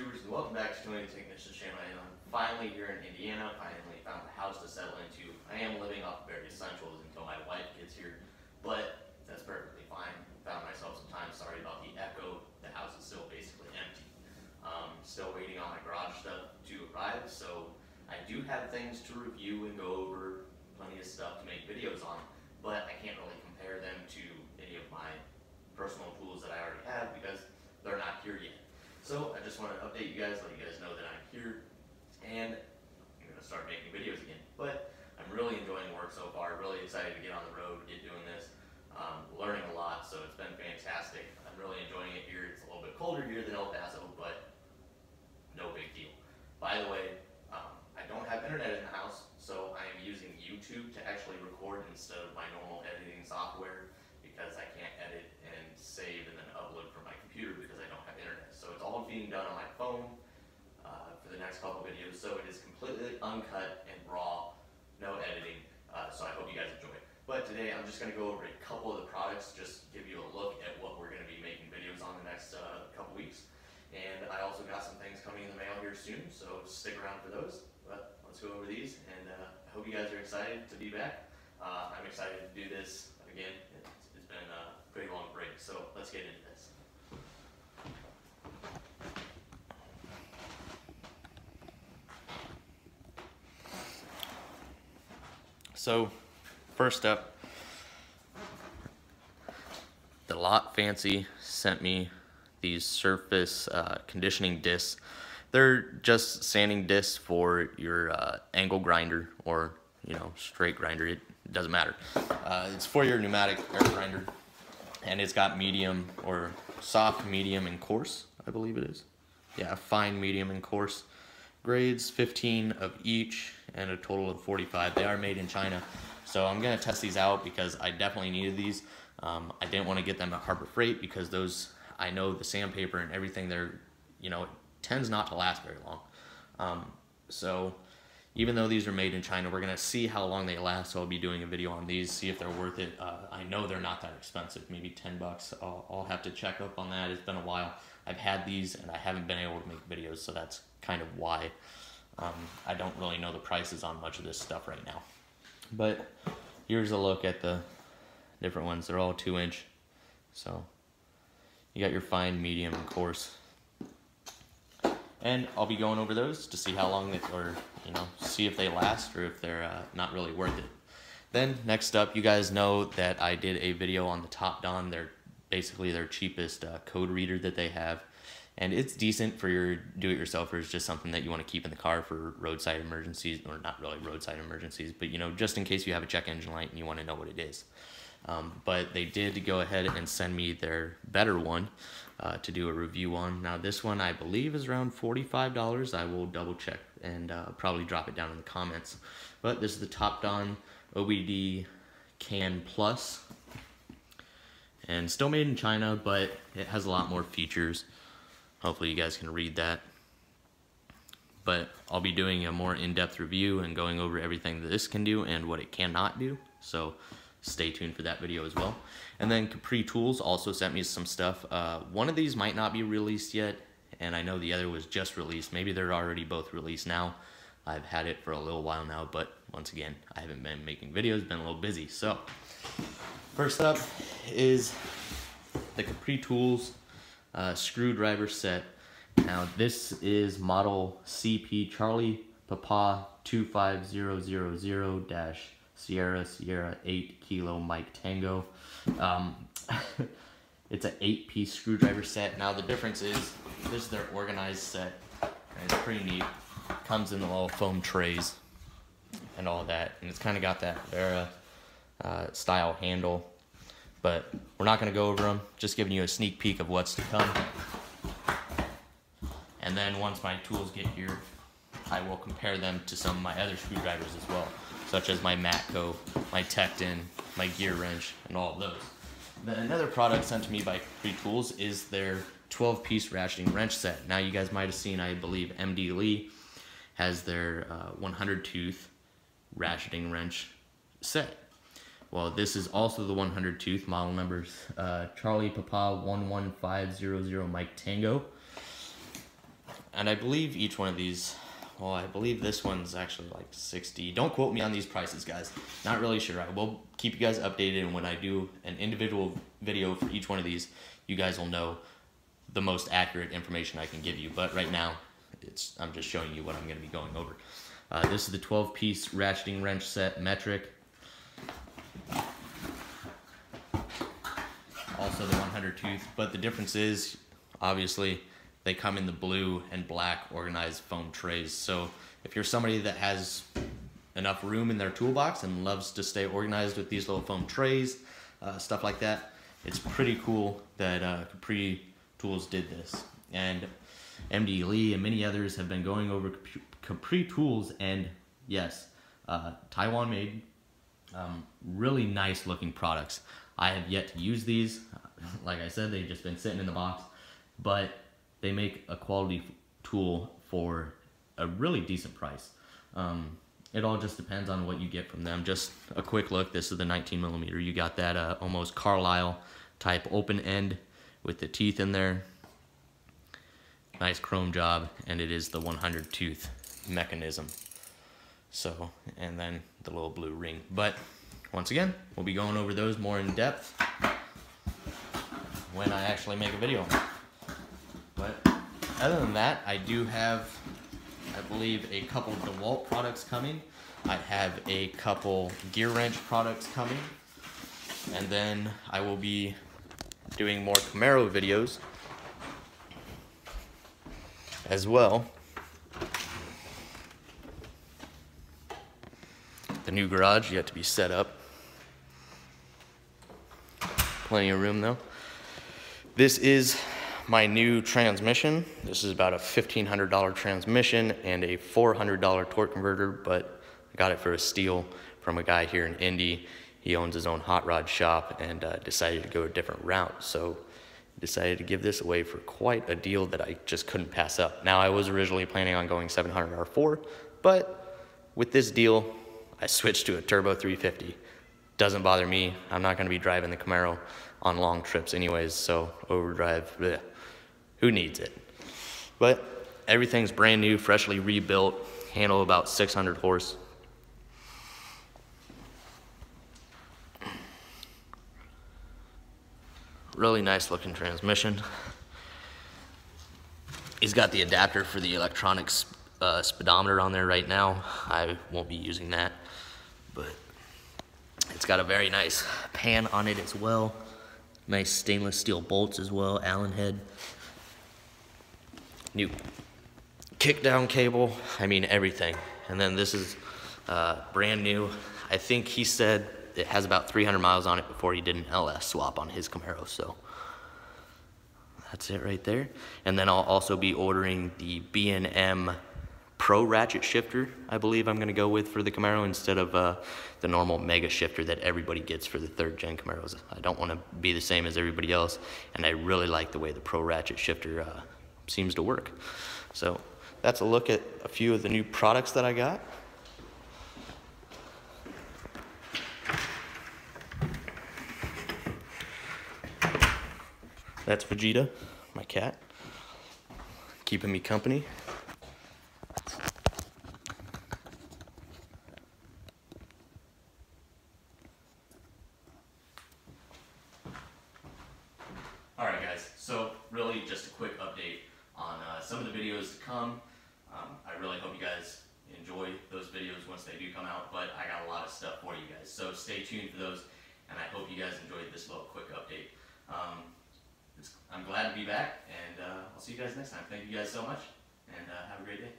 YouTubers, and welcome back to Tony the Technician's channel. I'm finally here in Indiana, finally found a house to settle into. I am living off bare essentials until my wife gets here, but that's perfectly fine. Found myself some time. Sorry about the echo. The house is still basically empty. Still waiting on my garage stuff to arrive, so I do have things to review and go over, plenty of stuff to make videos on, but I can't really compare them to any of my personal tools that I already have because they're not here yet. So I just want to update you guys, let you guys know that I'm here, and I'm going to start making videos again. But I'm really enjoying work so far, really excited to get on the road, get doing this, learning a lot, so it's been fantastic. I'm really enjoying it here. It's a little bit colder here than El Paso, but no big deal. By the way, I don't have internet in the house, so I am using YouTube to actually record instead of my normal editing software because I can't edit and save and then upload from my computer because I don't have internet. So it's all being done on my phone for the next couple videos, so it is completely uncut and raw, no editing, so I hope you guys enjoy it. But today I'm just going to go over a couple of the products, just give you a look at what we're going to be making videos on the next couple weeks. And I also got some things coming in the mail here soon, so stick around for those. But let's go over these, and I hope you guys are excited to be back. I'm excited to do this again. It's been a pretty long break, so let's get into this. So, first up, the Lot Fancy sent me these surface conditioning discs. They're just sanding discs for your angle grinder or, you know, straight grinder. It doesn't matter. It's for your pneumatic air grinder, and it's got medium or soft, medium, and coarse, I believe it is. Yeah, fine, medium, and coarse grades, 15 of each, and a total of 45. They are made in China, so I'm gonna test these out because I definitely needed these. I didn't want to get them at Harbor Freight because those, I know the sandpaper and everything there, you know, it tends not to last very long. So even though these are made in China, we're gonna see how long they last. So I'll be doing a video on these, see if they're worth it. I know they're not that expensive, maybe 10 bucks. I'll have to check up on that. It's been a while. I've had these and I haven't been able to make videos, so that's kind of why. I don't really know the prices on much of this stuff right now. But here's a look at the different ones. They're all 2-inch. So you got your fine, medium, and coarse. And I'll be going over those to see how long they, or, you know, see if they last or if they're not really worth it. Then next up, you guys know that I did a video on the Topdon. They're basically their cheapest code reader that they have. And it's decent for your do-it-yourselfers, just something that you want to keep in the car for roadside emergencies, or not really roadside emergencies, but, you know, just in case you have a check engine light and you want to know what it is. But they did go ahead and send me their better one to do a review on. Now this one I believe is around $45. I will double check and probably drop it down in the comments. But this is the Topdon OBD Can Plus. And still made in China, but it has a lot more features. Hopefully you guys can read that. But I'll be doing a more in-depth review and going over everything that this can do and what it cannot do. So stay tuned for that video as well. And then Capri Tools also sent me some stuff. One of these might not be released yet, and I know the other was just released. Maybe they're already both released now. I've had it for a little while now, but once again, I haven't been making videos, been a little busy. So first up is the Capri Tools screwdriver set. Now this is model CP Charlie Papa 25000- Sierra 8 Kilo Mike Tango. It's an 8-piece screwdriver set. Now the difference is this is their organized set, and it's pretty neat. Comes in the little foam trays and all that, and it's kind of got that Vera style handle. But we're not going to go over them, just giving you a sneak peek of what's to come. And then once my tools get here, I will compare them to some of my other screwdrivers as well, such as my Matco, my Tecton, my gear wrench, and all of those. Then another product sent to me by Capri Tools is their 12-piece ratcheting wrench set. Now you guys might have seen, I believe MD Lee has their 100-tooth ratcheting wrench set. Well, this is also the 100-tooth, model numbers Charlie Papa 11500 Mike Tango. And I believe each one of these, well, I believe this one's actually like 60. Don't quote me on these prices, guys. Not really sure. I will keep you guys updated, and when I do an individual video for each one of these, you guys will know the most accurate information I can give you. But right now, I'm just showing you what I'm going to be going over. This is the 12-piece ratcheting wrench set, metric. Also the 100 tooth, but the difference is, obviously, they come in the blue and black organized foam trays. So if you're somebody that has enough room in their toolbox and loves to stay organized with these little foam trays, stuff like that, it's pretty cool that Capri Tools did this. And MD Lee and many others have been going over Capri Tools, and yes, Taiwan made, really nice looking products. I have yet to use these. Like I said, they've just been sitting in the box, but they make a quality tool for a really decent price. It all just depends on what you get from them. Just a quick look. This is the 19mm. You got that almost Carlisle type open end with the teeth in there. Nice chrome job, and it is the 100 tooth mechanism. So, and then the little blue ring. But once again, we'll be going over those more in depth when I actually make a video. But other than that, I do have, I believe, a couple DeWalt products coming. I have a couple gear wrench products coming. And then I will be doing more Camaro videos as well. The new garage yet to be set up. Plenty of room though. This is my new transmission. This is about a $1,500 transmission and a $400 torque converter, but I got it for a steal from a guy here in Indy. He owns his own hot rod shop and decided to go a different route. So decided to give this away for quite a deal that I just couldn't pass up. Now, I was originally planning on going 700 R4, but with this deal, I switched to a turbo 350. Doesn't bother me. I'm not gonna be driving the Camaro on long trips anyways, so overdrive, bleh, who needs it? But everything's brand new, freshly rebuilt, handle about 600 horse. Really nice looking transmission. He's got the adapter for the electronic speedometer on there right now. I won't be using that, but it's got a very nice pan on it as well. Nice stainless steel bolts as well, Allen head. New kick down cable, I mean everything. And then this is brand new. I think he said it has about 300 miles on it before he did an LS swap on his Camaro, so that's it right there. And then I'll also be ordering the B&M Pro ratchet shifter, I believe I'm gonna go with for the Camaro instead of the normal mega shifter that everybody gets for the 3rd gen Camaros. I don't wanna be the same as everybody else, and I really like the way the Pro ratchet shifter seems to work. So that's a look at a few of the new products that I got. That's Vegeta, my cat, keeping me company. Alright guys, so really just a quick update on some of the videos to come. I really hope you guys enjoy those videos once they do come out, but I got a lot of stuff for you guys, so stay tuned for those, and I hope you guys enjoyed this little quick update. I'm glad to be back, and I'll see you guys next time. Thank you guys so much, and have a great day.